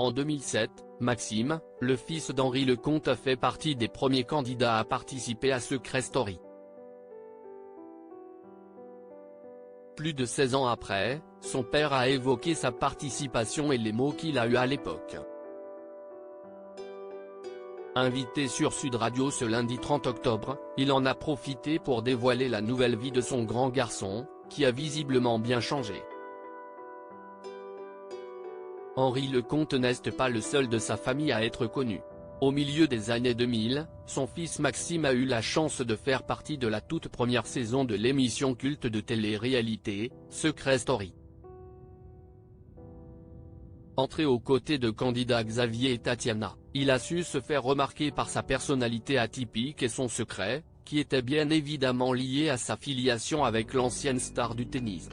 En 2007, Maxime, le fils d'Henri Lecomte a fait partie des premiers candidats à participer à Secret Story. Plus de 16 ans après, son père a évoqué sa participation et les mots qu'il a eus à l'époque. Invité sur Sud Radio ce lundi 30 octobre, il en a profité pour dévoiler la nouvelle vie de son grand garçon, qui a visiblement bien changé. Henri Lecomte n'est pas le seul de sa famille à être connu. Au milieu des années 2000, son fils Maxime a eu la chance de faire partie de la toute première saison de l'émission culte de télé-réalité, Secret Story. Entré aux côtés de candidats Xavier et Tatiana, il a su se faire remarquer par sa personnalité atypique et son secret, qui était bien évidemment lié à sa filiation avec l'ancienne star du tennis.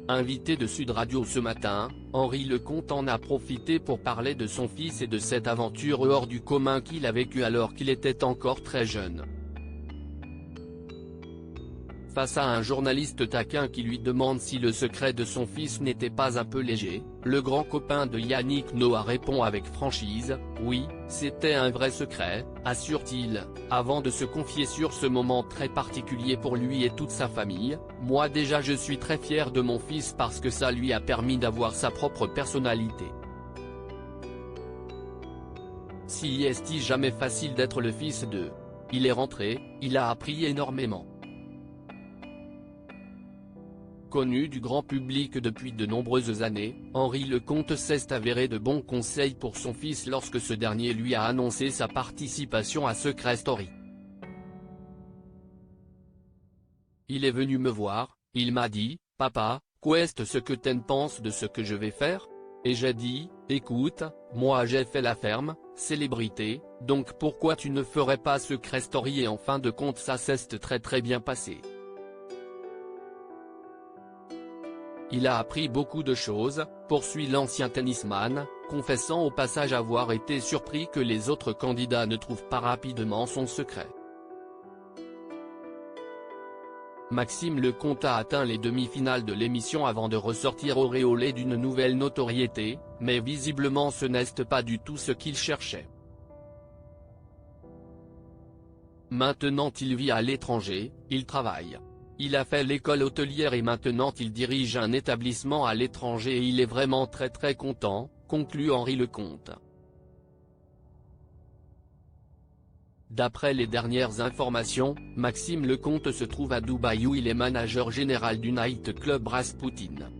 Invité de Sud Radio ce matin, Henri Lecomte en a profité pour parler de son fils et de cette aventure hors du commun qu'il a vécue alors qu'il était encore très jeune. Face à un journaliste taquin qui lui demande si le secret de son fils n'était pas un peu léger, le grand copain de Yannick Noah répond avec franchise « Oui, c'était un vrai secret », assure-t-il, avant de se confier sur ce moment très particulier pour lui et toute sa famille. « Moi déjà je suis très fier de mon fils parce que ça lui a permis d'avoir sa propre personnalité. Si est jamais facile d'être le fils de. Il est rentré, il a appris énormément. » Connu du grand public depuis de nombreuses années, Henri Lecomte s'est avéré de bons conseils pour son fils lorsque ce dernier lui a annoncé sa participation à Secret Story. Il est venu me voir, il m'a dit « Papa, qu'est-ce ce que t'en penses de ce que je vais faire ?» Et j'ai dit « Écoute, moi j'ai fait la ferme, célébrité, donc pourquoi tu ne ferais pas Secret Story ?» Et en fin de compte ça s'est très bien passé. Il a appris beaucoup de choses, poursuit l'ancien tennisman, confessant au passage avoir été surpris que les autres candidats ne trouvent pas rapidement son secret. Maxime Lecomte a atteint les demi-finales de l'émission avant de ressortir auréolé d'une nouvelle notoriété, mais visiblement ce n'est pas du tout ce qu'il cherchait. Maintenant il vit à l'étranger, il travaille. Il a fait l'école hôtelière et maintenant il dirige un établissement à l'étranger et il est vraiment très content, conclut Henri Lecomte. D'après les dernières informations, Maxime Lecomte se trouve à Dubaï où il est manager général du night club Rasputin.